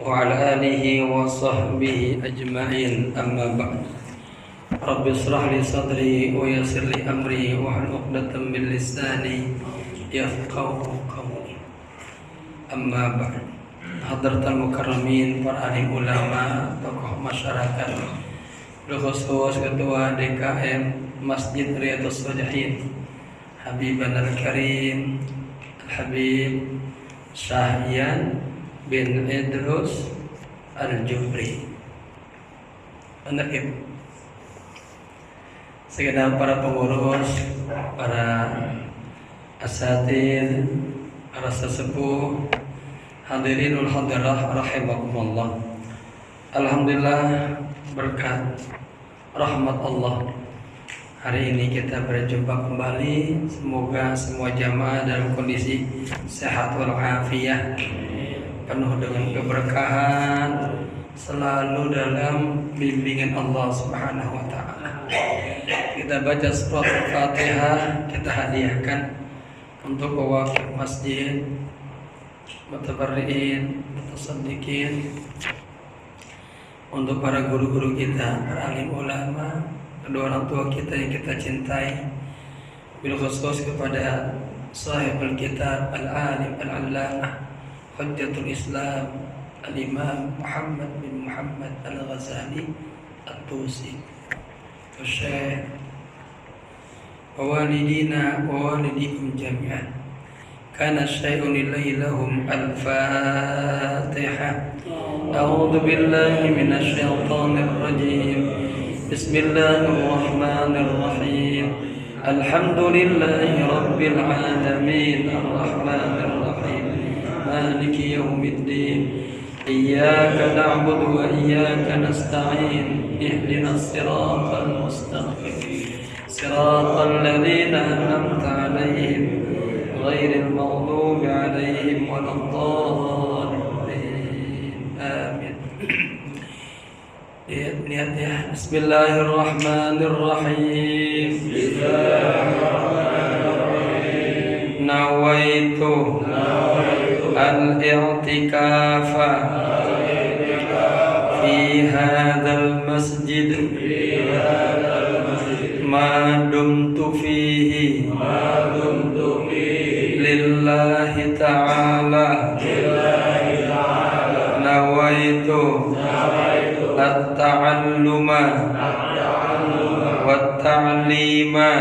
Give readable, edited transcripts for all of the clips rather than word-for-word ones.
وعلى آله وصحبه أجمعين أما بعد رب اشرح لي صدري ويسر لي أمري واحلل عقدة من لساني يفقهوا قولي أما بعد Hadratul Mukarramin, para alim ulama, tokoh masyarakat, khusus ketua DKM Masjid Riyadhus Shalihin Habibana Al-Karim Al-Habib Syahyan bin Idrus Al-Jufri, Anaib, segenap para pengurus, para asatidz, para sesepuh, hadirinul hadirah rahimakumullah. Alhamdulillah, berkat rahmat Allah, hari ini kita berjumpa kembali. Semoga semua jamaah dalam kondisi sehat walafiat, penuh dengan keberkahan, selalu dalam bimbingan Allah Subhanahu wa taala. Kita baca surat Al-Fatihah, kita hadiahkan untuk pewakil masjid, mutabarri'in, mutasaddiqin, untuk para guru-guru kita, para alim ulama, kedua orang tua kita yang kita cintai, bil khusus kepada sahibul kitab al-alim al-allamah Hujjatul Islam Al-Imam Muhammad bin Muhammad Al-Ghazali At-Tusi, Syekh, wa walidina wa walidikum jami'an. Kana syai'un lillahi lahum. Al-Fatihah. A'udzu billahi minasy syaithanir rajim. Bismillahirrahmanirrahim. Alhamdulillahi rabbil alamin. Ar-Rahmanir Rahim. Maliki yaumiddin. Iyyaka na'budu wa iyyaka nasta'in. Ihdinas siratal mustaqim. Siratal ladzina an'amta 'alaihim ghairil maghdubi 'alaihim waladdallin. Amin. Niat ya. Bismillahirrahmanirrahim. Nawaitu al-i'tikafa fi hadzal masjid ma dumtu fihi lillahi ta'ala. Nawaitu at-ta'alluma wat-ta'lima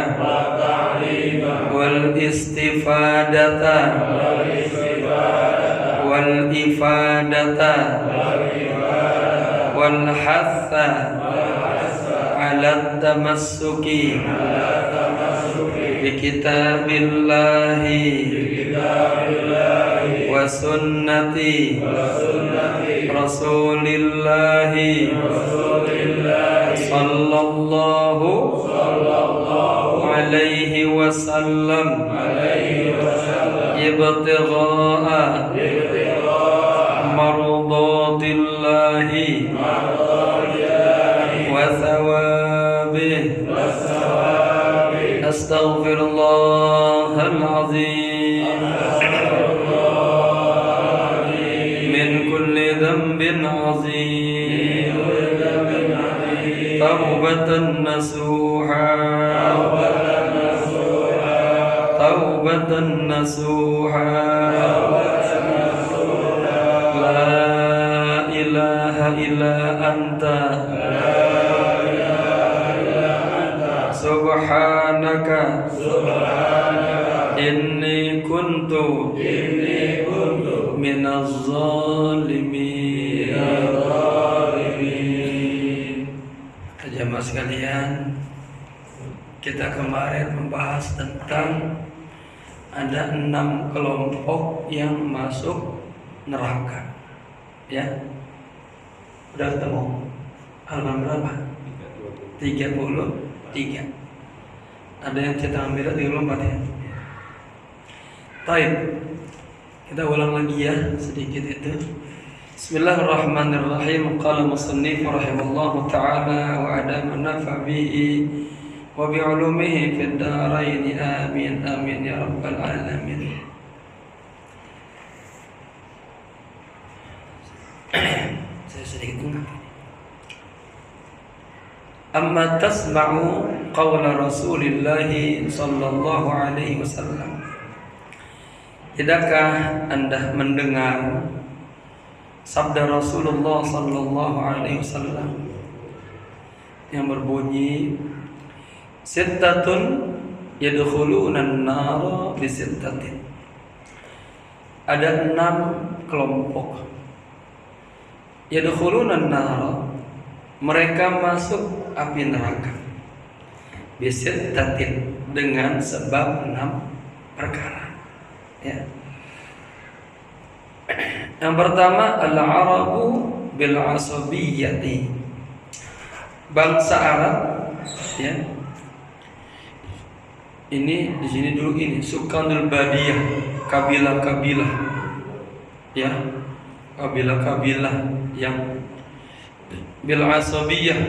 wal-istifadata wal-ifadata wal-hatha ala tamassuki bi kitabillahi wa sunnati rasulillahi sallallahu alaihi wasallam ibtigha'a mardatillahi wa thawabih. Astaghfirullahal azim min kulli dhanbin azim. Taubatan nasuha, taubatan nasuha. La ilaha illa anta, subhanaka inni kuntu minaz zalimin. Jamaah sekalian, kita kemarin membahas tentang ada 6 kelompok yang masuk neraka. Ya, udah ketemu halaman berapa? 33. Ada yang cetak merah 34 ya. Baik, kita ulang lagi ya sedikit itu. Bismillahirrahmanirrahim. Qala musannif rahimallahu ta'ala wa adama nafa bihi wa bi'ulumihi fid dharain. Amin amin ya rabbal alamin. sedikit ingat. Amma tasma'u qawla Rasulillah sallallahu alaihi wasallam. Tidakkah Anda mendengar sabda Rasulullah sallallahu alaihi wasallam yang berbunyi, sittatun yadkhuluna an-nar bi sittatin. Ada 6 kelompok. Yadkhuluna an-nar, mereka masuk api neraka. Bi sittatin, dengan sebab 6 perkara. Ya. Yang pertama, al-arabu bil asabiyyati. Bangsa Arab, ya. Ini di sini dulu ini sukanul badiyah, kabilah-kabilah. Ya. Kabilah-kabilah yang bil asabiyyah,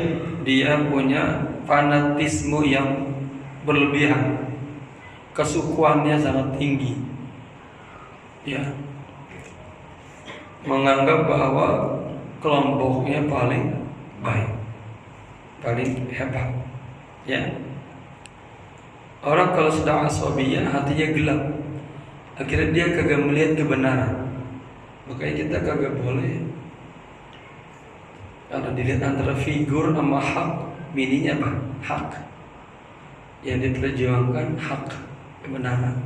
dia punya fanatisme yang berlebihan. Kesukuannya sangat tinggi. Ya. Menganggap bahwa kelompoknya paling baik, paling hebat. Ya. Orang kalau sudah asabiyah, hatinya gelap. Akhirnya dia kagak melihat kebenaran. Makanya kita kagak boleh, kalau dilihat antara figur sama hak, mininya apa? Hak. Yang diperjuangkan hak, kebenaran.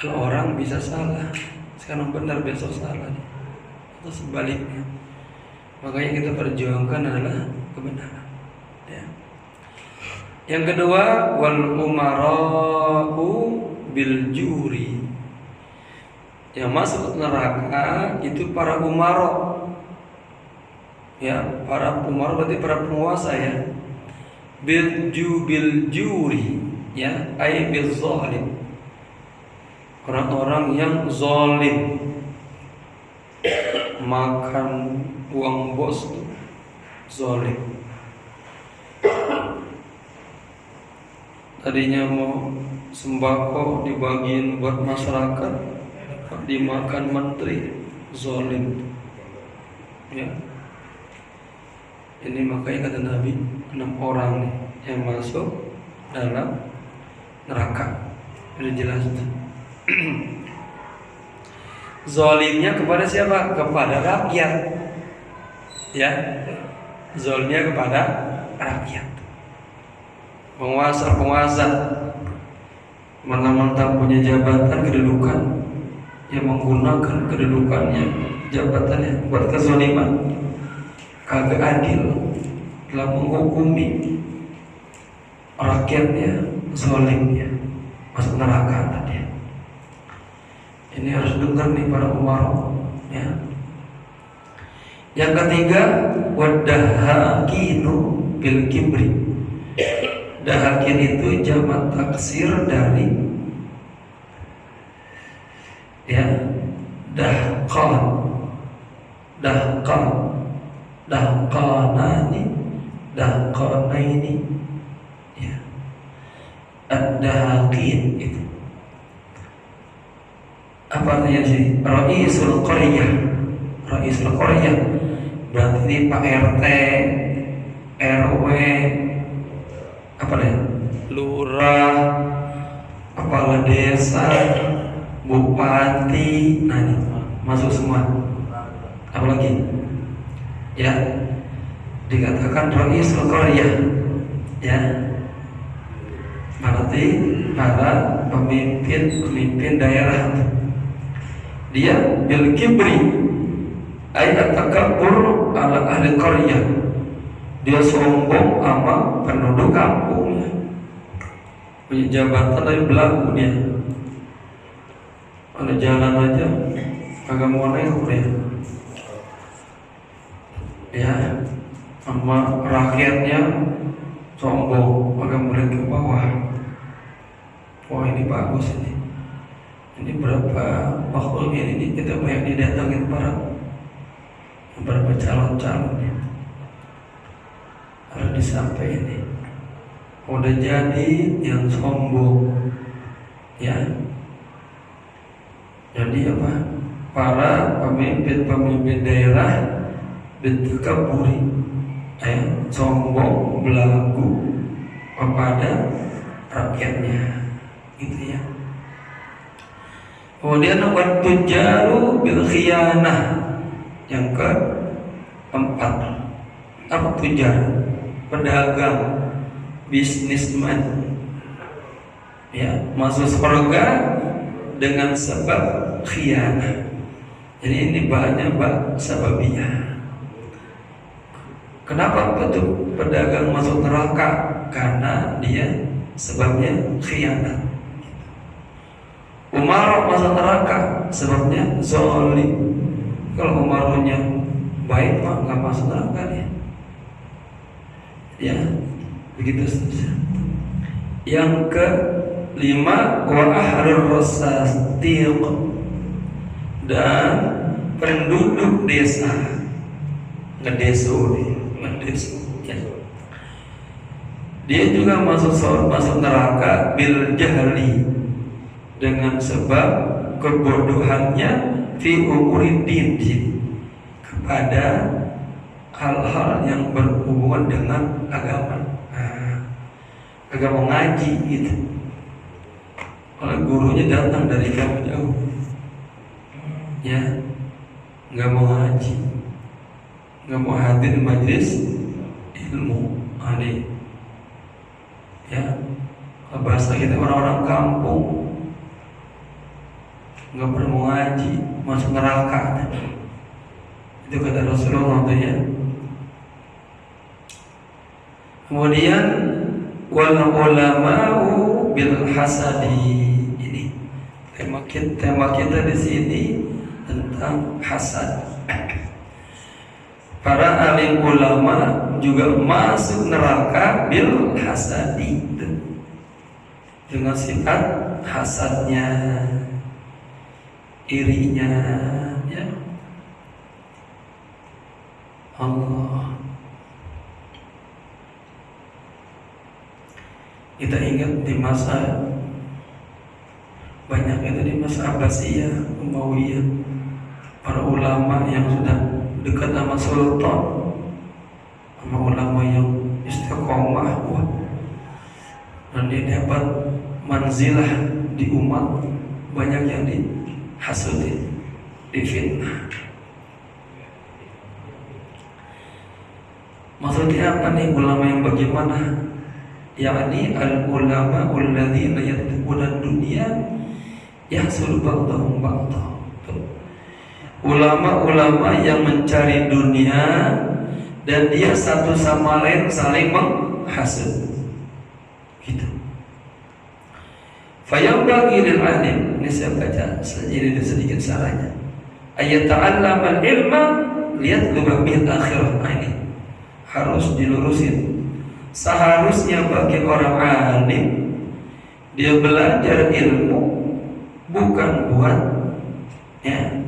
Kalau orang bisa salah, sekarang benar besok salah, atau sebaliknya. Makanya kita perjuangkan adalah kebenaran. Ya. Yang kedua, wal umara'u bil juri. Yang masuk neraka itu para umara. Ya, para umara berarti para penguasa, ya. Bil juri, ya, ay bil zalim. Orang-orang yang zalim, makan uang bos itu zalim. Tadinya mau sembako dibagiin buat masyarakat, dimakan menteri, zalim. Ya. Ini makanya kata Nabi, 6 orang nih yang masuk dalam neraka. Sudah jelas. Zalimnya kepada siapa? Kepada rakyat. Ya. Zalimnya kepada rakyat. Penguasa mentang-mentang punya jabatan, kedudukan, yang menggunakan kedudukannya, jabatannya buat kezaliman, kagak adil dalam menghukumi rakyatnya, zalimnya, masuk neraka tadi. Ini harus dengar nih para umara, ya. Yang ketiga, wadahakinu bil kibri. Dahakin itu jamak taksir dari, ya, dahqanaini, ya. Ad-dahakin itu apa artinya sih? Raisul qaryah. Raisul qaryah berarti ini Pak RT, RW, apa nih? Lurah, kepala desa, bupati, nah ini masuk semua. Apalagi? Ya, dikatakan raisul qaryah, ya. Berarti para pemimpin daerah. Dia bil kibri, ayat takabbur ala ahli qaryah. Dia sombong sama penduduk kampungnya. Punya jabatan tapi belagu dia. Ada jalan aja kagak mau nengok dia. Ya, sama rakyatnya sombong, kagak melihat ke bawah. Wah, ini bagus ini. Ini berapa makhluk ini kita banyak didatangin berapa calon-calonnya. Harus disampaikan ini. Udah jadi yang sombong, ya. Jadi apa? Para pemimpin daerah bitakaburi, sombong belagu kepada rakyatnya, gitu ya. Kemudian waktu jaru bil khiyanah. Yang keempat, apa tujar? Pedagang, bisnisman, ya, masuk surga dengan sebab khiyanah. Jadi ini banyak sebabnya. Kenapa betul pedagang masuk neraka? Karena dia sebabnya khianat. Umar masuk neraka sebabnya zalim. Kalau umarunya baik mah nggak masuk neraka dia. Ya, begitu seterusnya. Yang kelima, wa ahlur rasatiq, dan penduduk desa, ngedesu ya. Dia juga masuk neraka bil jahli, dengan sebab kebodohannya fi umuridin, kepada hal-hal yang berhubungan dengan agama. Agama ngaji gitu. Kalau gurunya datang dari jauh-jauh, ya, nggak mau ngaji, nggak mau hadir majlis ilmu, ya, bahasa kita orang-orang kampung, nggak pernah mau ngaji, masuk neraka. Itu kata Rasulullah tuh ya. Kemudian wal ulama'u bil hasadi. Ini tema kita di sini tentang hasad. Para alim ulama juga masuk neraka bil hasadi, dengan sifat hasadnya, irinya, ya. Allah. Kita ingat di masa banyak itu di masa Abbasiyah, Umayyah, para ulama yang sudah dekat sama sultan, sama ulama yang istiqomah, dan dia dapat manzilah di umat, banyak yang dihasudi, difitnah. Maksudnya apa nih ulama yang bagaimana? Yakni al-ulama alladzina yatlubuna dunya yahsulu ba'dahum ba'dha. Ulama-ulama yang mencari dunia dan dia satu sama lain saling menghasut. Gitu. Fayambaghi lil alim, ini saya baca jadi sedikit sarahnya. Ayat ta'allama al-ilma liyatluba bil akhirah. Ini harus dilurusin. Seharusnya bagi orang alim, dia belajar ilmu bukan buat, ya,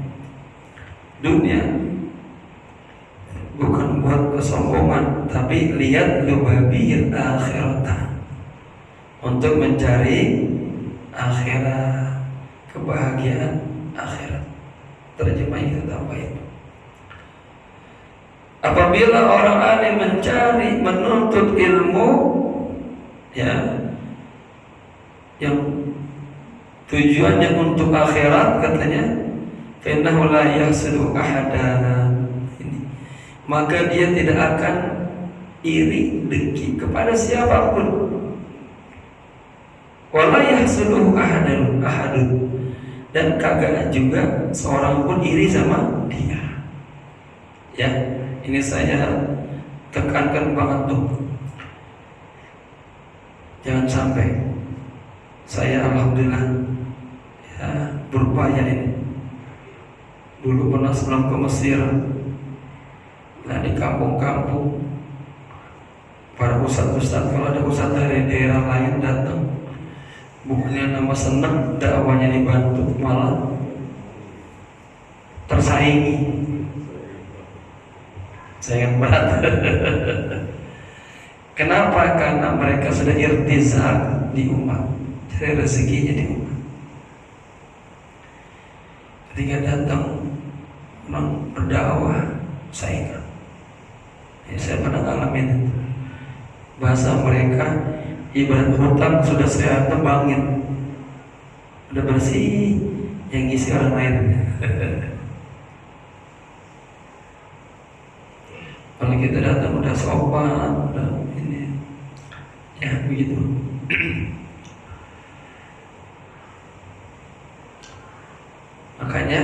dunia, bukan buat kesombongan, tapi lihat lubabil akhirata, untuk mencari akhirat, kebahagiaan akhirat. Terjemah itu apa itu? Apabila orang alim mencari, menuntut ilmu, ya, yang tujuannya untuk akhirat, katanya, فَإِنَّهُ لَا يَحْسُدُ أَحَدًا, maka dia tidak akan iri dengki kepada siapapun. وَلَا يَحْسُدُهُ أَحَدٌ, dan kagak juga seorang pun iri sama dia. Ya, ini saya tekankan banget tuh. Jangan sampai saya alhamdulillah, ya, berupaya ini. Dulu pernah sebelum ke Mesir, nah di kampung-kampung, para ustadz-ustadz, kalau ada ustadz dari daerah lain datang, bukannya nama senang dakwanya dibantu, malah tersaingi. Saya berat. Kenapa? Karena mereka sudah irtizal di umat, cari rezekinya di umat. Ketika datang orang berdakwah, saingan, Ya, saya pernah ngalamin itu. Bahasa mereka ibarat hutang sudah saya tebangin, udah bersih, yang ngisi orang lain. Kalau kita datang udah sopan, udah ini, ya begitu. Makanya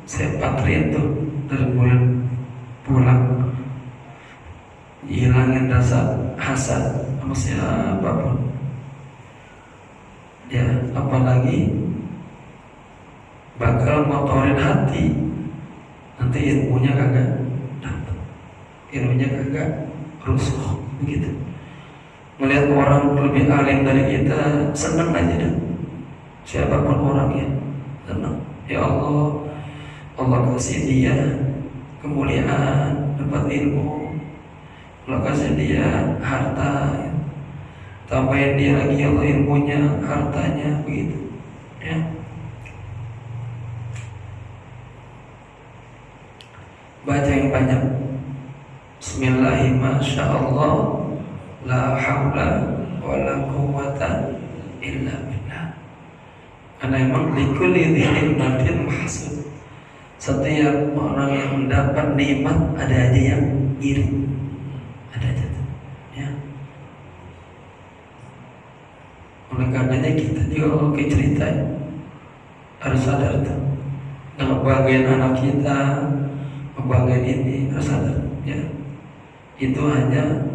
saya patrin tuh dari mulai pulang, hilangin rasa hasad sama siapapun. Ya, apalagi bakal motorin hati, nanti ilmunya kagak dapat, ilmunya kagak rusuh begitu. Melihat orang lebih alim dari kita, senang aja deh. Siapapun orangnya, senang. Ya Allah, Allah kasih dia kemuliaan, dapat ilmu. Allah kasih dia harta, tambahin dia lagi Allah ilmunya, hartanya, begitu. Ya. Baca yang banyak. Bismillahirrahmanirrahim. Masyaallah, la haula wala quwwata illa billah. Karena emang likulli ni'matin mahsud. Setiap orang yang mendapat nikmat ada aja yang iri, ada aja tuh, ya. Oleh karenanya kita juga oke cerita harus sadar tuh, ngebanggain anak kita, ngebanggain ini harus sadar, ya. Itu hanya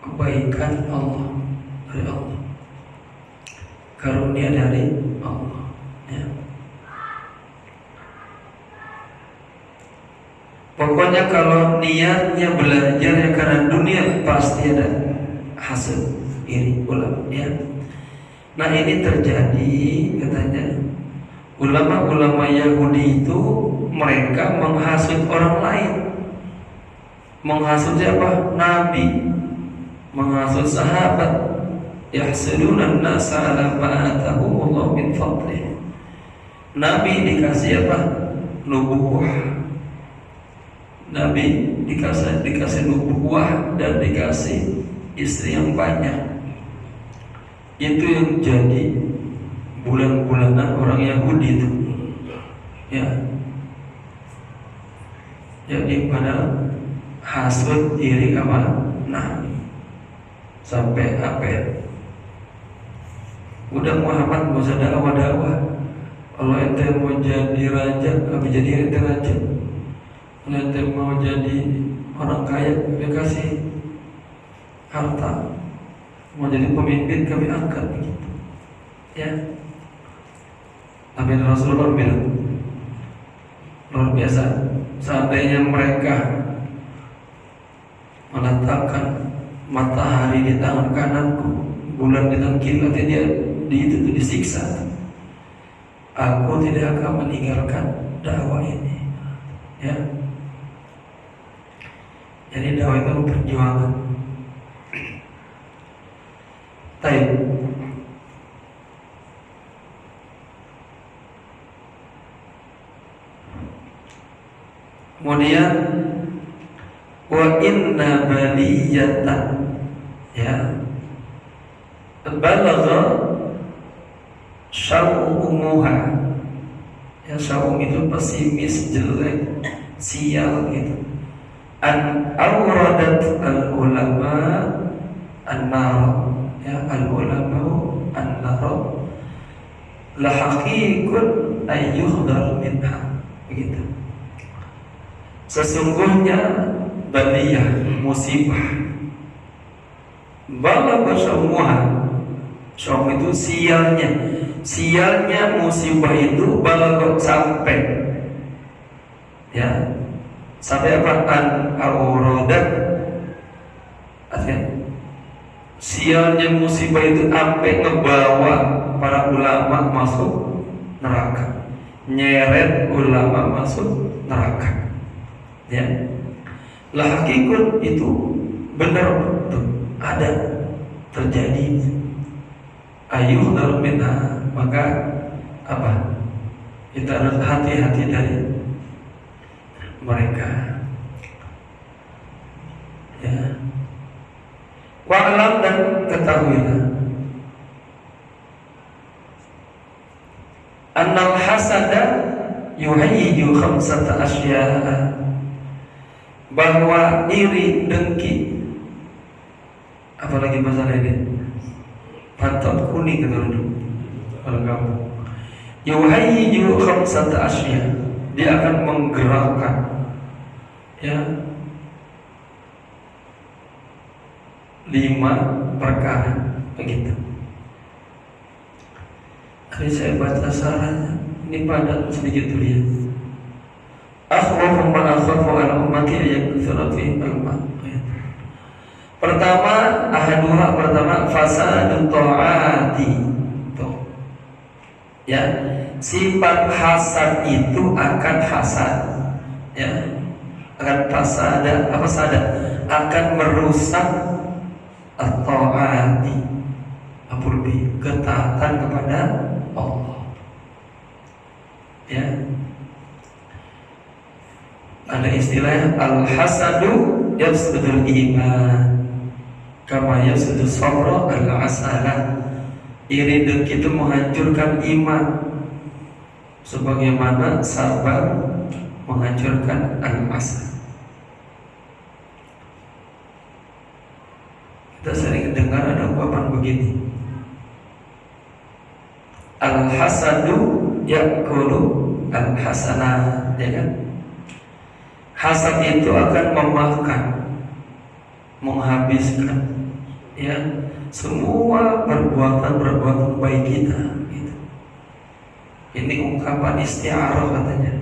kebaikan Allah, dari Allah, karunia dari Allah, ya. Pokoknya kalau niatnya belajar ya karena dunia, pasti ada hasil iri ulama, ya. Nah ini terjadi katanya ulama-ulama Yahudi itu mereka menghasut orang lain. Menghasut siapa? Nabi, menghasut sahabat. Yahsuduna an-nasa ala ma atahumullah min fadlih. Nabi dikasih apa? Nubuwah. Nabi dikasih nubuwah dan dikasih istri yang banyak. Itu yang jadi bulan-bulanan orang Yahudi itu, ya. Jadi pada hasut iri sama Nabi sampai apa ya? Udah Muhammad gak usah dakwah. Kalau ente mau jadi raja, kami jadi ente raja. Kalau ente mau jadi orang kaya, kami kasih harta. Mau jadi pemimpin, kami angkat begitu, ya. Tapi Rasulullah bilang luar biasa. Seandainya mereka meletakkan matahari di tangan kananku, bulan di tangan kiri, nanti dia itu disiksa. Aku tidak akan meninggalkan dakwah ini, ya. Jadi dakwah itu perjuangan. Baik. Kemudian wa inna baliyatan, ya, balagha syau'umuha, ya. Syau'um itu pesimis, jelek, sial gitu. An awradat al ulama an-nar, ya, al ulama an-nar la haqiqun ayyuhdar minha, begitu. Sesungguhnya baliyah, musibah, balagha syau'umuha, syau'um itu sialnya musibah itu balagha sampai, ya. Sampai apa? An-awradat, artinya sialnya musibah itu sampai ngebawa para ulama masuk neraka, nyeret ulama masuk neraka, ya. Lah hakikat itu benar betul ada terjadi. Ayuh dalam minha, maka apa? Kita harus hati-hati dari mereka. Fa'lam dan ketahuilah annal hasada yuhayyiju khamsata asya'a, bahwa iri dengki, apalagi bahasa lain, pantat kuning gitu orang kamu, yuhayyiju khamsata asya'a, dia akan menggerakkan ya 5 perkara begitu. Ini saya baca sarannya, ini padat sedikit dulu ya. Akhwafu ma akhwafu ala ummati ayyakuthura fi al-ma'. Pertama fasadut ta'ati. Ya, sifat hasad itu akan hasad. Ya, akan fasada, apa sada? Akan merusak at-ta'ati. Apa lebih ketaatan kepada Allah. Ya. Ada istilah al-hasadu yafsudul iman kama yafsudu sabra al-asalah. Iri dengki itu menghancurkan iman sebagaimana sabar menghancurkan al-asal. Kita sering dengar ada ungkapan begini, al-hasadu yakulu al-hasanah, ya kan? Hasad itu akan memakan, menghabiskan ya semua perbuatan baik kita gitu. Ini ungkapan isti'arah katanya.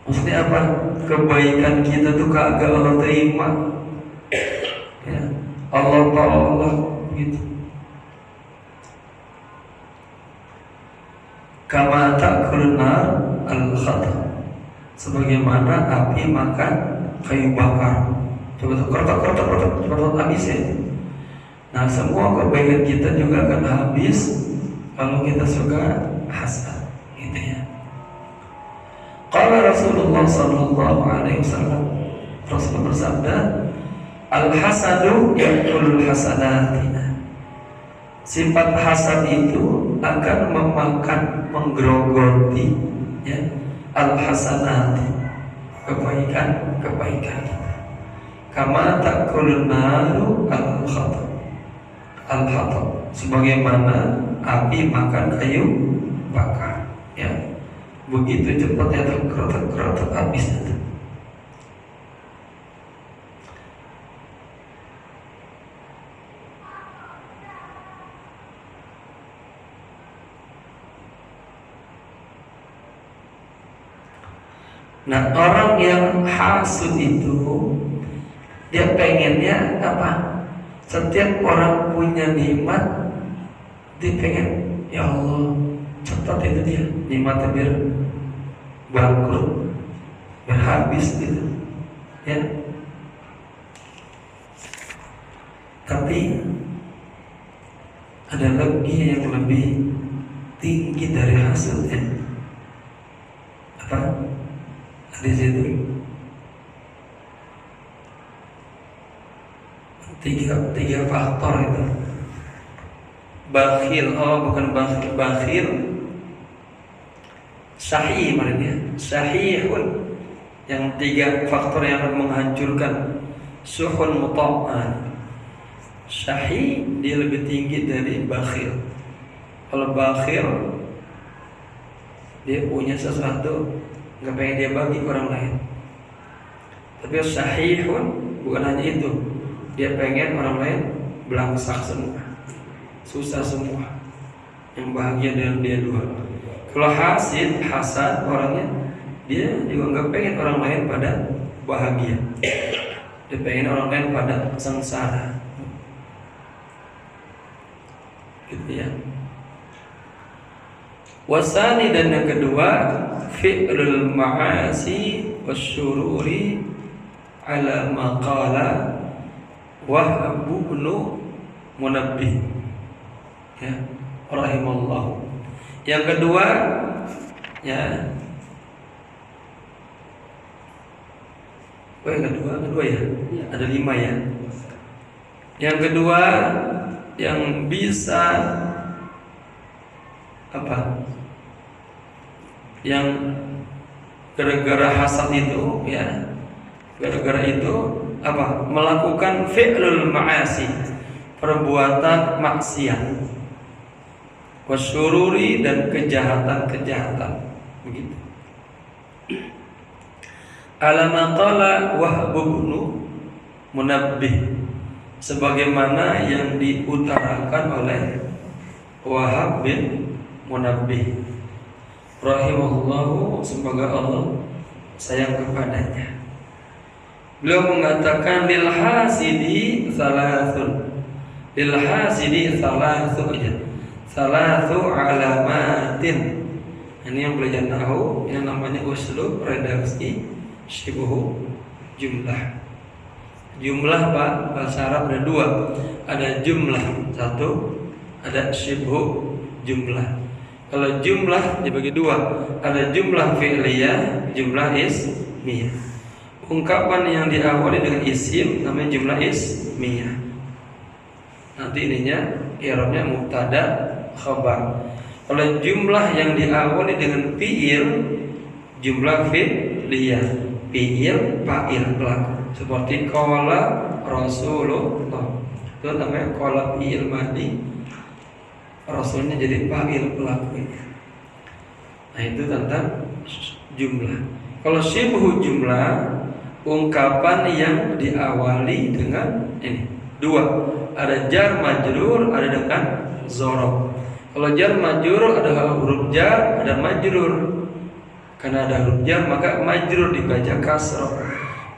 Maksudnya apa? Kebaikan kita tuh kagak Allah terima ya, Allah tolak gitu. Kama ta'kulun nar al-khatam, sebagaimana api makan kayu bakar. Coba tuh kertok habis ya. Nah, semua kebaikan kita juga akan habis kalau kita suka hasad, gitu ya. Qala Rasulullah sallallahu alaihi wasallam, Rasulullah bersabda, al-hasadu yaqulul hasanatina. Sifat hasad itu akan memakan, menggerogoti ya al-hasanat, kebaikan kita. Kama ta'kulun naru al-khatam, sebagaimana api makan kayu bakar ya. Begitu cepatnya terkerotak habis itu. Nah, orang yang hasud itu dia pengennya apa? Setiap orang punya nikmat, dia pengen, ya Allah, cepat itu dia nikmatnya biar bangkrut, biar habis gitu, ya. Tapi ada lagi yang lebih tinggi dari hasilnya. Apa? Di situ tiga faktor itu. Bakhil, bukan bakhil, sahih maknanya, sahihun, yang 3 faktor yang akan menghancurkan. Suhun muta'an, sahih dia lebih tinggi dari bakhil. Kalau bakhil dia punya sesuatu nggak pengen dia bagi ke orang lain. Tapi sahihun bukan hanya itu, dia pengen orang lain belangsak semua, susah semua, yang bahagia dengan dia dua. Kalau hasad orangnya, dia juga nggak pengen orang lain pada bahagia, dia pengen orang lain pada sengsara, gitu ya. Wasani, dan yang kedua, fi'lul ma'asi wasyururi ala maqala Wahab bin Munabbih ya, rahimallahu. Yang kedua ya, yang kedua ya, ada 5 ya. Yang kedua, yang bisa apa? Yang gara-gara hasad itu, ya, gara-gara itu apa? Melakukan fi'lul ma'asi, perbuatan maksiat, wasyururi, dan kejahatan-kejahatan, begitu. Alama qala Wahb bin Munabbih, sebagaimana yang diutarakan oleh Wahab bin Munabbih rahimahullahu, semoga Allah sayang kepadanya. Beliau mengatakan lil hasidi salasun, lil hasidi salatu alamatin. Ini yang belajar nahwu, yang namanya uslub redaksi syibhu jumlah. Jumlah Pak, bahasa Arab ada dua. Ada jumlah satu, ada syibhu jumlah. Kalau jumlah dibagi dua, ada jumlah fi'liyah, jumlah ismiyah. Ungkapan yang diawali dengan isim namanya jumlah ismiyah. Nanti ininya i'rabnya mubtada khabar. Kalau jumlah yang diawali dengan fi'il, jumlah fi'liyah, fi'il fa'il pelaku. Seperti qala Rasulullah, itu namanya qala fi'il madhi, Rasulnya jadi fa'il pelakunya. Nah, itu tentang jumlah. Kalau syibhu jumlah, ungkapan yang diawali dengan ini dua, ada jar majrur, ada dengan dzaraf. Kalau jar majrur ada huruf jar, ada majrur. Karena ada huruf jar maka majrur dibaca kasrah.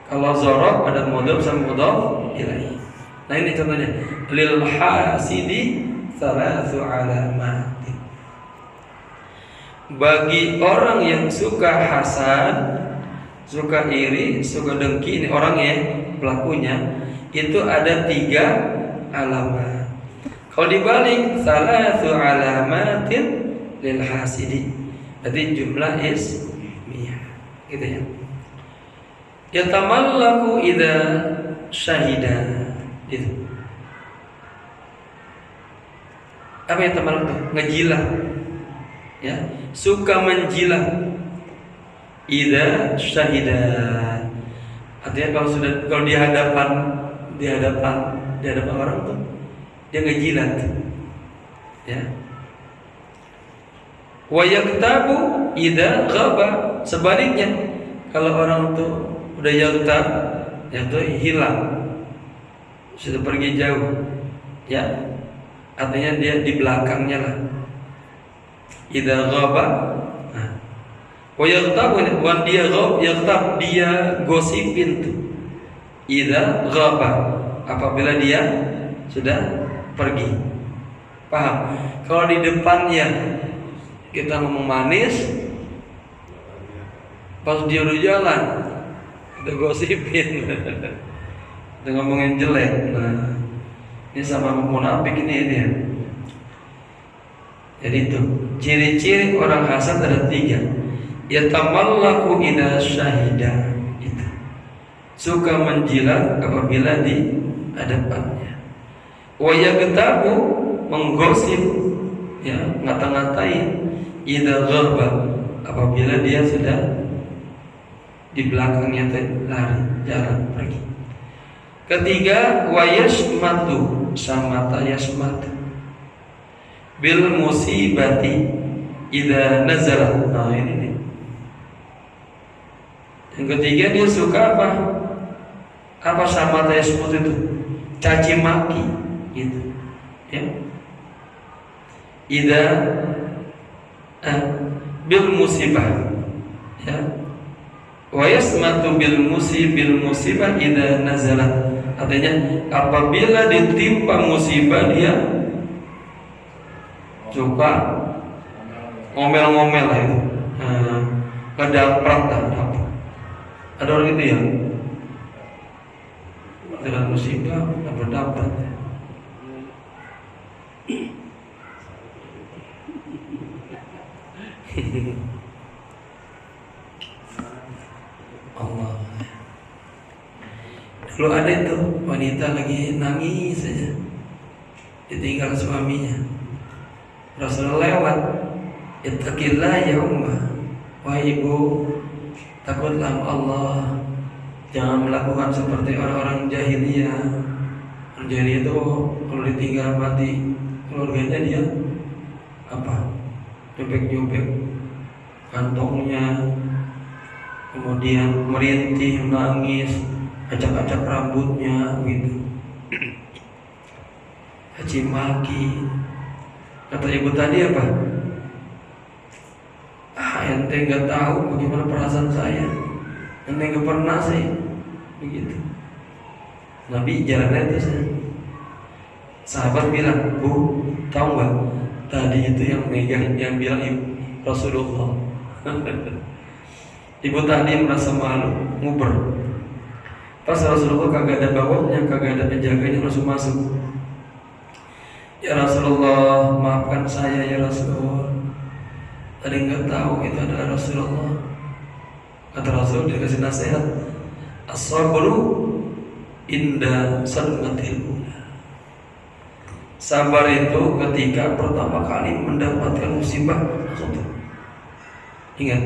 Kalau dzaraf ada mudhaf sama mudhaf ilaih. Nah, ini contohnya lil hasidi salasu alamatin. Bagi orang yang suka hasad, suka iri, suka dengki, ini orangnya, pelakunya, itu ada 3 alamat. Kalau dibalik salasu alamatin lil hasidi, berarti jumlah ismiyah, gitu ya. Yatamallaku idza syahida, itu. Apa yang tamalak itu? Ngejilah, ya, suka menjilah. Idza syahida, artinya kalau di hadapan orang tuh dia ngejilat, ya. Wa yaktabu idza ghaba, sebaliknya kalau orang tuh udah yaktab, itu hilang, sudah pergi jauh, ya, artinya dia di belakangnya lah. Idza ghaba, wa yaghtab, wa dia yaghtab, dia gosipin tuh. Idza ghaba, apabila dia sudah pergi. Paham? Kalau di depannya kita ngomong manis, pas dia udah jalan kita gosipin, kita ngomongin jelek. Nah, ini sama munafik ini ya. Jadi itu ciri-ciri orang hasad ada 3. Yatamallaku idza syahida, itu suka menjilat apabila di hadapannya. Wa yaghtabu, menggosip, ya, ngata-ngatain. Idza ghaba, apabila dia sudah di belakangnya lari, jalan pergi. Ketiga, wa yasmatu, samata yasmatu, bil musibati idza nazala. Nah, ini nih. Yang ketiga, dia suka apa? Apa samata yasmatu itu? Caci maki, gitu, ya. Idza bil musibah, ya. Wa yasmatu bil musibah idza nazalat, artinya apabila ditimpa musibah dia suka ngomel-ngomel lah itu, ngedaprak. Ada orang itu ya, dengan musibah ngedaprak. Allah. Dulu ada itu wanita lagi nangis saja, ditinggal suaminya. Rasulullah lewat, ittaqillah ya ummah, wahai ibu, takutlah Allah, jangan melakukan seperti orang-orang jahiliyah. Orang jahiliyah itu kalau ditinggal mati keluarganya dia apa? Nyobek-nyobek kantongnya, kemudian merintih, nangis, acak-acak rambutnya gitu, caci maki. Kata ibu tadi apa? Ente nggak tahu bagaimana perasaan saya, ente nggak pernah sih begitu. Nabi jalannya itu saja. Sahabat bilang, Bu, tahu nggak? Tadi itu yang megang, yang bilang ibu Rasulullah. Ibu tadi merasa malu, nguber. Pas Rasulullah kagak ada bawahnya, kagak ada penjaganya, langsung masuk. Ya Rasulullah, maafkan saya ya Rasul. Tadi nggak tahu itu adalah Rasulullah. Kata Rasul, dikasih nasihat, as-sabru inda sadmatil ula. Sabar itu ketika pertama kali mendapatkan musibah. Ingat,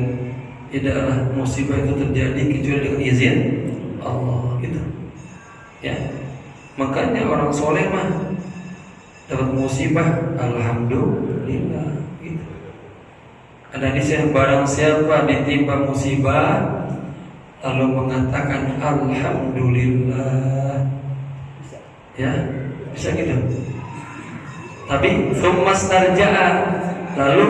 tidaklah musibah itu terjadi kecuali dengan izin Allah gitu. Ya. Makanya orang soleh mah dapat musibah, alhamdulillah gitu. Ada di sini, barang siapa ditimpa musibah lalu mengatakan alhamdulillah, ya bisa gitu. Tapi tsummastarja'a, lalu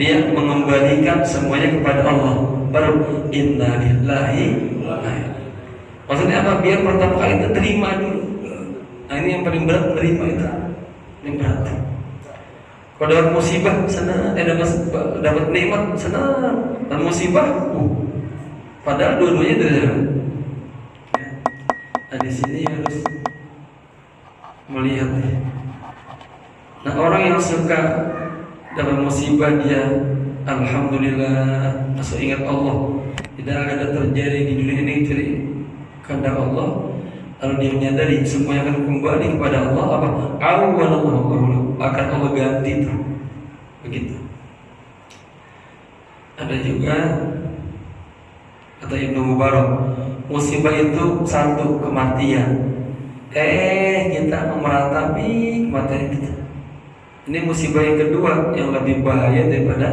dia mengembalikan semuanya kepada Allah, baru innalillahi wa inna ilaihi. Maksudnya apa? Biar pertama kali itu terima dulu. Nah ini yang paling berat, menerima itu yang berat. Kalau dapat musibah senang, dapat nikmat senang, dan musibah padahal dua-duanya dari sana. Nah di sini harus melihat. Nah orang yang suka dapat musibah dia alhamdulillah, masuk ingat Allah, tidak ada terjadi di dunia ini kecuali kehendak Allah. Lalu dia menyadari semuanya akan kembali kepada Allah. Apa? Awwalallahu akan Allah ganti itu. Begitu. Ada juga kata Ibnu Mubarak, musibah itu satu kematian. Kita meratapi kematian kita. Ini musibah yang kedua yang lebih bahaya daripada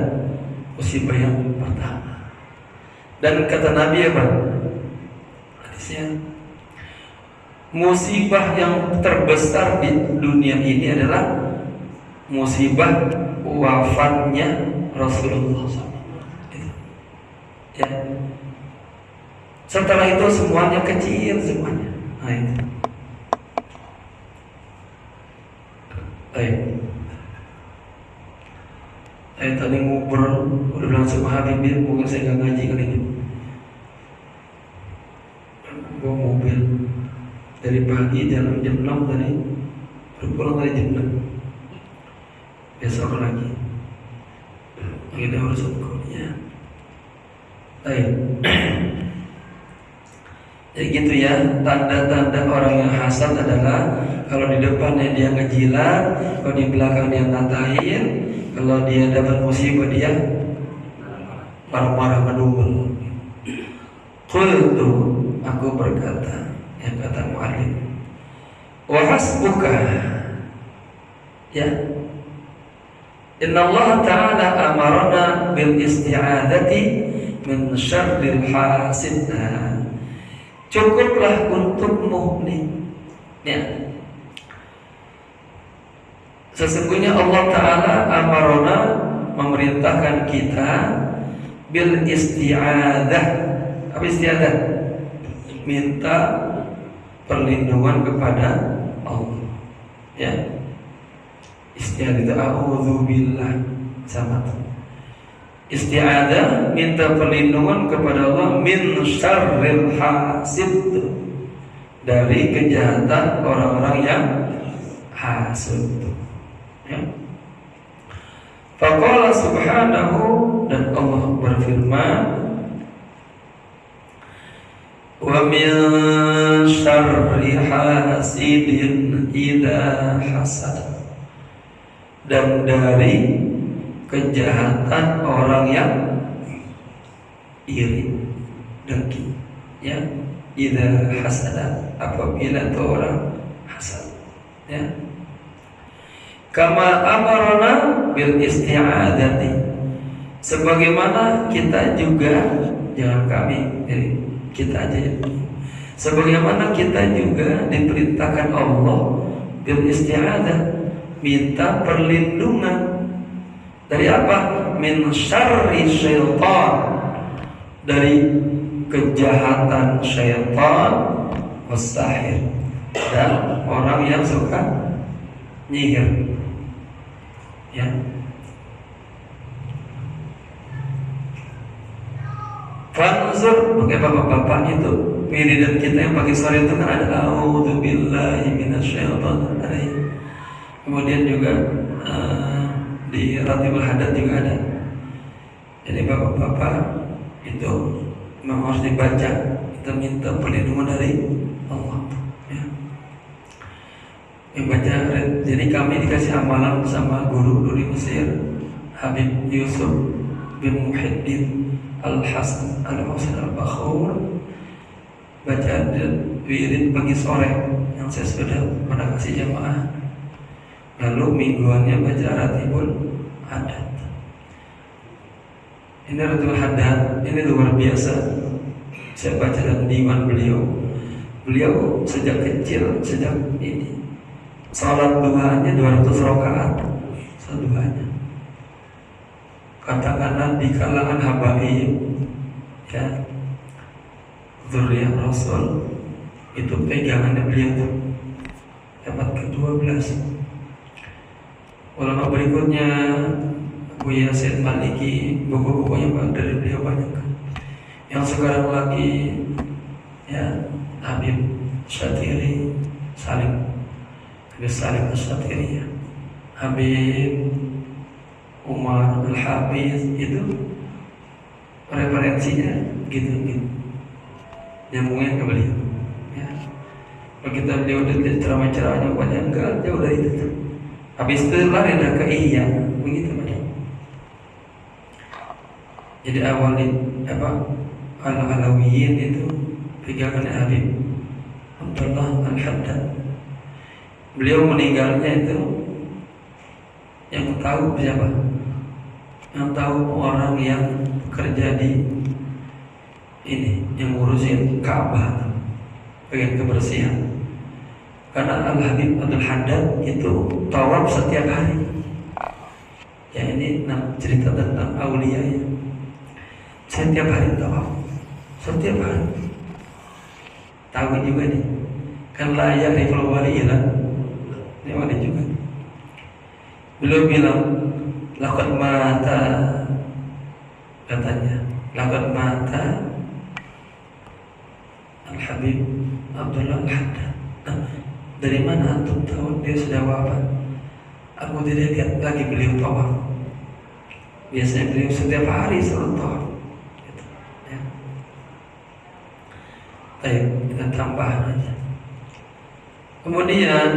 musibah yang pertama. Dan kata Nabi apa? Hadisnya, musibah yang terbesar di dunia ini adalah musibah wafatnya Rasulullah SAW. Ya. Setelah itu semuanya kecil semuanya. Nah itu. Saya tadi ngobrol, udah bilang sama Habib, mungkin saya nggak ngaji kali ini. Bawa mobil dari pagi jalan jam 6 tadi, baru pulang dari jam 6. Besok lagi kita urusan kuliah. Jadi gitu ya, tanda-tanda orang yang hasad adalah kalau di depannya dia ngejilat, kalau di belakang dia ngatain, kalau dia dapat musibah dia marah-marah ngedumel. Qultu, aku berkata, yang kata mu'allim, wa hasbuka, ya, inna Allah ta'ala amarana bil isti'adati min syarril hasid. Cukuplah untukmu nih, ya. Sesungguhnya Allah Ta'ala amarona, memerintahkan kita bil isti'adah. Apa isti'adah? Minta perlindungan kepada Allah, ya. Isti'adah itu a'udzubillah, sama tuh. Isti'adah minta perlindungan kepada Allah min syarril hasid, dari kejahatan orang-orang yang hasud. Ya. Faqala subhanahu, dan Allah berfirman, wa min syarri hasidin idza hasad, dan dari kejahatan orang yang iri, dengki, ya, idza hasada, apabila itu orang hasad, ya. Kama amarna bil isti'adzati, sebagaimana kita juga, jangan kami, kita aja ya, sebagaimana kita juga diperintahkan Allah bil isti'adzah, minta perlindungan dari apa? Min syarri syaitan, dari kejahatan syaitan, wasahir, dan orang yang suka nyihir, ya. Fanzur, pakai bapak-bapak itu wiridan kita yang pagi sore itu kan ada a'udzubillahi minasyaitonir rajim. Kemudian juga di Ratibul Haddad juga ada. Jadi bapak-bapak itu memang harus dibaca, kita minta perlindungan dari Allah, ya. Baca, jadi kami dikasih amalan sama guru di Mesir, Habib Yusuf bin Muhyiddin Al-Hasan Al-Husain Al-Bakhur, baca wirid pagi sore yang saya sudah pernah kasih jamaah. Lalu mingguannya baca Ratibul Haddad. Ini Ratibul Haddad, ini luar biasa. Saya baca dalam diwan beliau. Beliau sejak kecil, sejak ini salat duhanya 200 rakaat. Salat duhanya. Katakanlah di kalangan habaib, ya, dzurriyyah Rasul, itu pegangannya beliau tuh dapat ke-12. Ulama berikutnya Buya Said Maliki, buku-bukunya dari beliau banyak. Yang sekarang lagi, ya, Habib Syatiri Salim, Habib Salim Syatiri, ya, Habib Umar Al-Hafiz, itu referensinya gitu. Nyambungnya ke beliau, ya. Kalau kita beliau dari ceramah-ceramahnya banyak, enggak jauh dari itu. Habis itu lari dah ke Ihya, begitu macam. Jadi awalnya apa, Al-Alawiyin itu pegangan Habib Abdullah Al-Haddad. Beliau meninggalnya itu yang tahu siapa? Yang tahu orang yang bekerja di ini, yang ngurusin Ka'bah, bagian kebersihan. Karena Al-Habib Abdul Haddad itu tawaf setiap hari. Ya, ini cerita tentang aulia, ya. Setiap hari tawaf, setiap hari. Tahu juga nih, kan layak di wali ilah. Ini wali juga. Beliau bilang, laqad mata, katanya, laqad mata Al-Habib Abdullah Al-Haddad. Dari mana antum tahu dia sudah wafat? Aku tidak lihat lagi beliau tawaf. Biasanya beliau setiap hari selalu tawaf, gitu, ya. Baik, kita tambah aja. Kemudian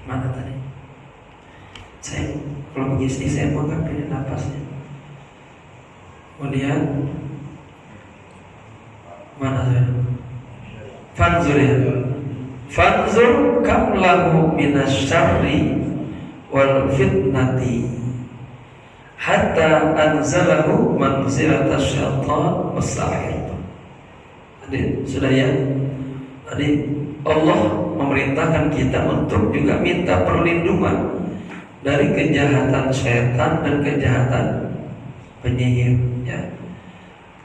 mana tadi? Saya kalau begini saya mau nggak punya napasnya. Kemudian mana saya? Fanzur, ya. Fanzur kam lahu minasyarri wal fitnati hatta anzalahu manzilata syaitan was-sahir. Jadi sudah, ya. Tadi Allah memerintahkan kita untuk juga minta perlindungan dari kejahatan syaitan dan kejahatan penyihir, ya.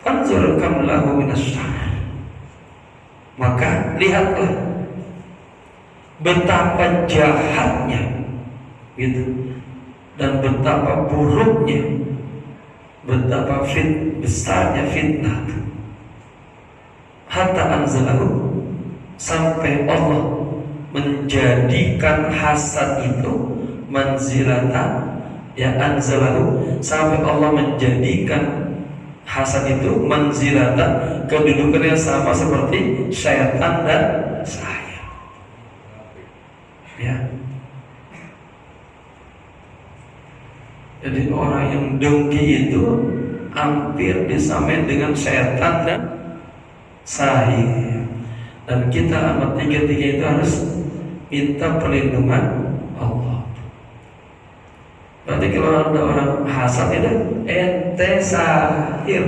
Fanzur kam lahu minasyarri, maka lihatlah betapa jahatnya, gitu, dan betapa buruknya, betapa besarnya fitnah. Hatta anzalahu, sampai Allah menjadikan hasad itu manzilatan, ya, anzalahu, sampai Allah menjadikan Hasad itu manzilatan, kedudukannya sama seperti syaitan dan saya. Ya. Jadi orang yang dengki itu hampir disamain dengan syaitan dan sahir. Dan kita amat tiga-tiga itu harus minta perlindungan Allah. Berarti kalau ada orang hasad itu ente sahir,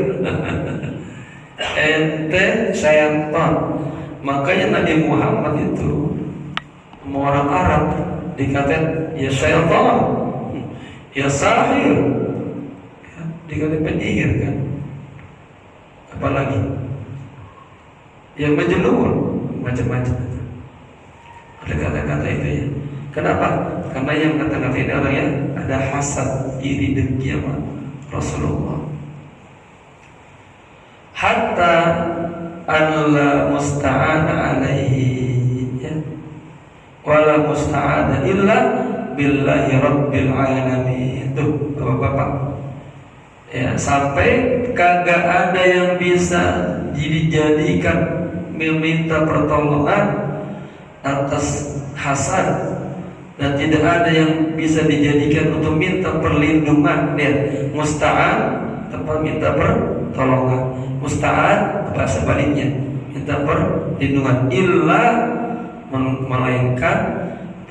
ente syaitan. Makanya Nabi Muhammad itu sama orang Arab dikatain ya syaitan, ya sahir, ya, dikatain penyihir kan. Apalagi yang majnun, macam-macam. Ada kata-kata itu ya. Kenapa? Karena yang kata-kata ini orangnya ada hasad, iri, dengki sama Rasulullah. Hatta alla musta'ana alaihi, ya. Wala musta'ana illa billahi rabbil alamin. Tuh bapak-bapak, ya, sampai kagak ada yang bisa dijadikan meminta pertolongan atas hasad, dan tidak ada yang bisa dijadikan untuk minta perlindungan. Lihat, musta'an tempat minta pertolongan, musta'an bahasa sebaliknya minta perlindungan, illa melainkan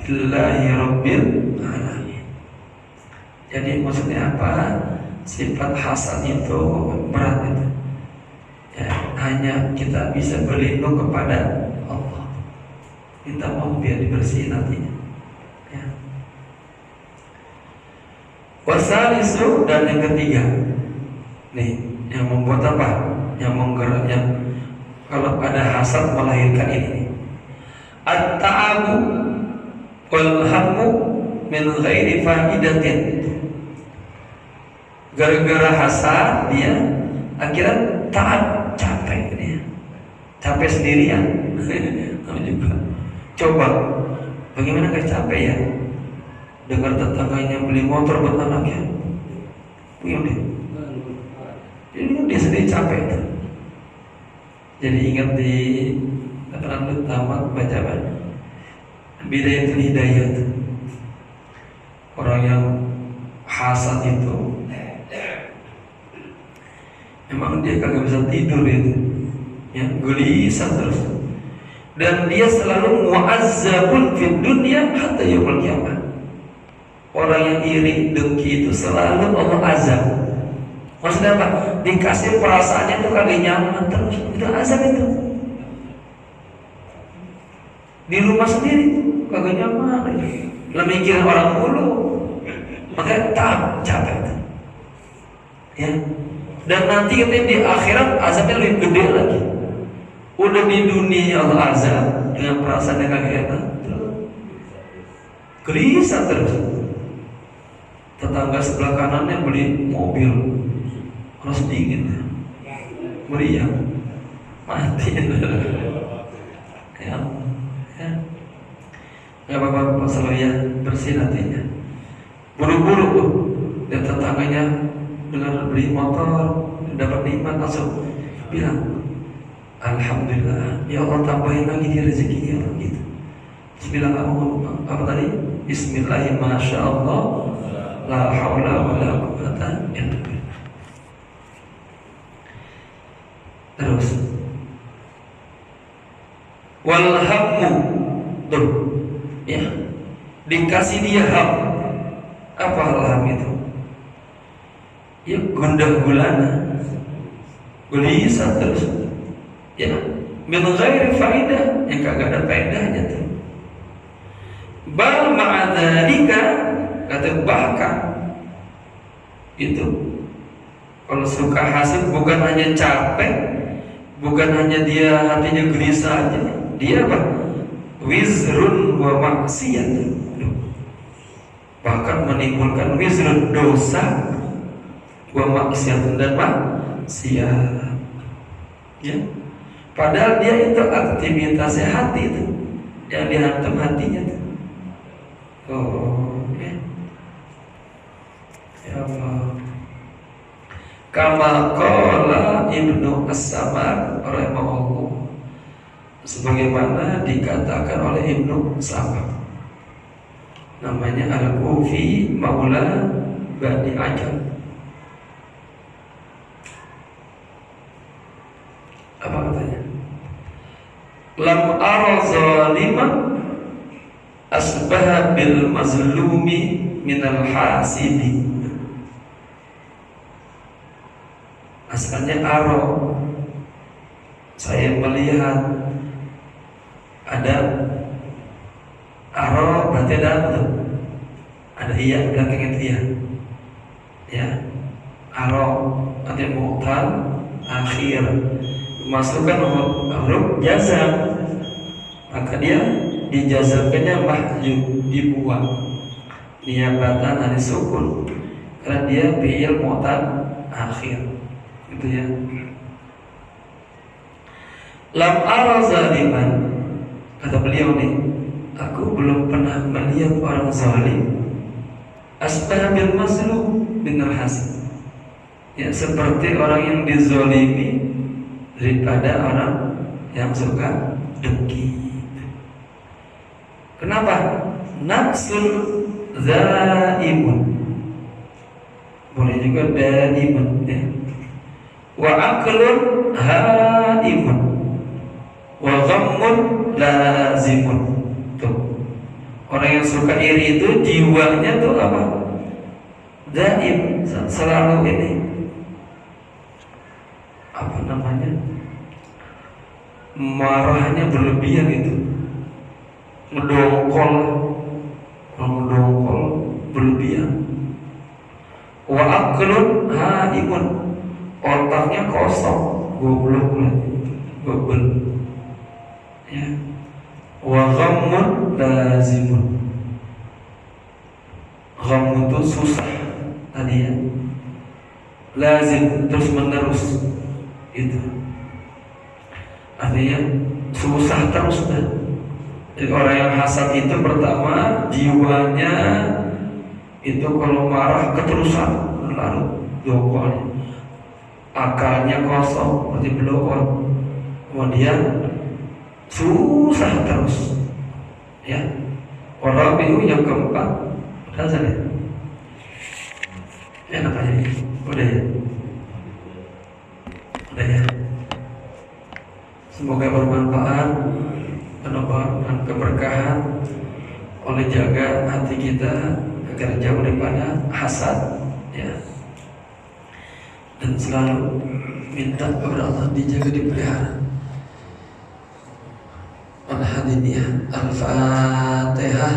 billahi rabbil alamin. Jadi maksudnya apa? Sifat hasad itu berat itu. Ya, hanya kita bisa berlindung kepada Allah. Minta maaf biar dibersihin hatinya. Ya. Wasalisu, dan yang ketiga, nih yang membuat apa? Yang menggerak, yang kalau ada hasad melahirkan ini. At-ta'abu wal hammu min ghairi fa'idatin. Gara-gara hasad dia akhirnya taat, capek dia, capek sendirian. Juga coba bagaimana gak capek ya dengar tetangganya beli motor buat anaknya, punya deh. Jadi dia sendiri capek itu. Jadi ingat di keterangan tamat baca Bidayatul Hidayah, orang yang hasad itu memang dia kagak bisa tidur itu, ya, gelisah terus. Dan dia selalu mu'azzabun fid dunya hatta yaumil qiyamah. Orang yang iri, dengki itu selalu Allah azab. Maksudnya apa? Dikasih perasaannya itu kagak nyaman terus. Itu azab itu. Di rumah sendiri kagak nyaman. Lah mikirin orang mulu. Makanya capek itu. Ya. Dan nanti katanya di akhirat azabnya lebih gede lagi. Udah di dunia Allah azab dengan perasaan yang kagak enak, gelisah terus. Tetangga sebelah kanannya beli mobil, harus dingin, meriah, mati. Ya, ya. Nggak apa-apa, selalu ya bersih hatinya. Buru-buru tuh, dan tetangganya dengan beli motor dapat nikmat langsung bilang, alhamdulillah, ya Allah tambahin lagi di rezekinya gitu. Bismillah, apa tadi? Bismillahirrahmanirrahim, masya Allah, la haula wa la quwwata illa billah. Terus, wal hammu, tuh, ya, dikasih dia ham. Apa ham itu? Ya gundah gulana, gelisah terus. Ya, min ghairi faidah, yang kagak ada faedahnya tuh. Bal ma'adzalika, kata bahkan itu kalau suka hasad bukan hanya capek, bukan hanya dia hatinya gelisah aja, dia apa? Wizrun wa maksiyat, bahkan menimbulkan wizrun, dosa, wa maksiyat, dan maksiat. Ya. Padahal dia itu aktivitasnya hati itu, yang dihantam hatinya tuh. Oh, ya. Ya Allah. Kama qala Ibnu As-Samad rahimahullah, sebagaimana dikatakan oleh Ibnu Samad, namanya Al-Kufi Maula Bani Ajam. Apa katanya? Lam ara zaliman asbaha bil mazlumi minal hasidi. Asalnya aro, saya melihat ada aro, berarti ada iya belakang itu iya, ya aro artinya mu'tal akhir, masukkan huruf jazam, maka dia dijazamkannya mahjub, dibuang niabatan dari sukun, karena dia fi'il mu'tal akhir. Gitu ya. Lam ara zaliman, kata beliau nih, aku belum pernah melihat orang zalim asbah bil mazlum bin hasid, ya seperti orang yang dizalimi daripada orang yang suka dengki. Kenapa? Nafsul zaimun, boleh juga daimun, ya. Wa aqlun haimun wa ghammun lazimun. Tuh, orang yang suka iri itu jiwanya tuh apa? Daim, selalu ini apa namanya? Marahnya berlebihan itu. Ngedongkol berlebihan. Wa aqlun haimun, otaknya kosong, goblok, ya. Wa ghammun lazimun, gham itu susah tadi ya, lazim terus menerus, itu artinya susah terus kan. Jadi orang yang hasad itu pertama jiwanya itu kalau marah keterusan, lalu dokolnya, akalnya kosong, berarti blokon, kemudian susah terus, ya. Orang itu yang keempat, udah saja, enak aja, udah ya, udah ya. Semoga bermanfaat, penuh dan keberkahan. Oleh jaga hati kita agar jauh daripada hasad, ya. Dan selalu minta kepada Allah dijaga, dipelihara. Al-Hadiniyah, Al-Fatihah.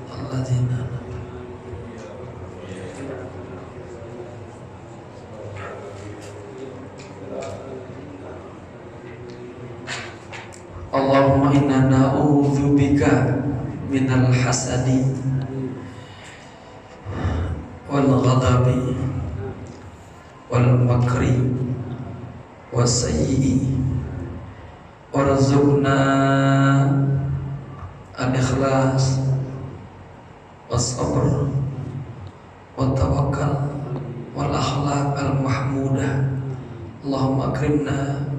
Al-Ladina. Allahumma inna na'udzubika minal hasadi wal ghadabi wal makri was sayyi, warzuqna al-ikhlas was sabr wat tawakkal wal akhlaq al-mahmudah. Allahumma akrimna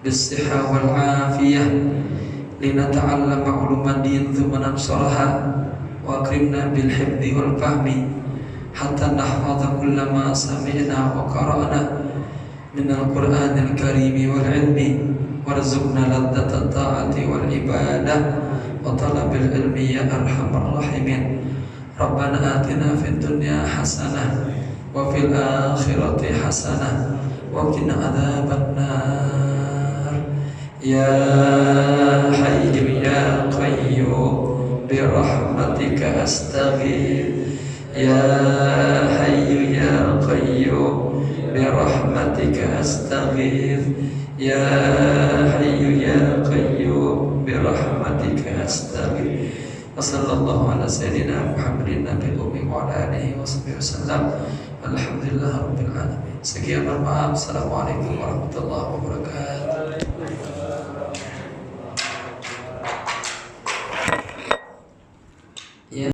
bis-sihha wal afiyah linata'allama uluman din thumma nansuraha, wa akrimna bil hifdzi wal fahmi hatta nahfadha kulla ma sami'na wa qara'na min al-Qur'anil karim wal ilmi, warzuqna ladzata ta'ati wal ibadah wa talabil ilmi ya arhamar rahimin. Rabbana atina fid dunya hasanah wa fil akhirati hasanah wa qina adzabannar. Ya Hayyu ya Qayyum bi rahmatika astaghith. Ya Hayyu ya Qayyum bi rahmatika astaghith. Ya Hayyu ya Qayyum bi rahmatika astaghith. Wa sallallahu ala sayyidina Muhammadin nabiyil ummi wa ala alihi wa sahbihi wasallam. Alhamdulillah rabbil alamin. Sekian, bermaaf. Assalamualaikum warahmatullahi wabarakatuh.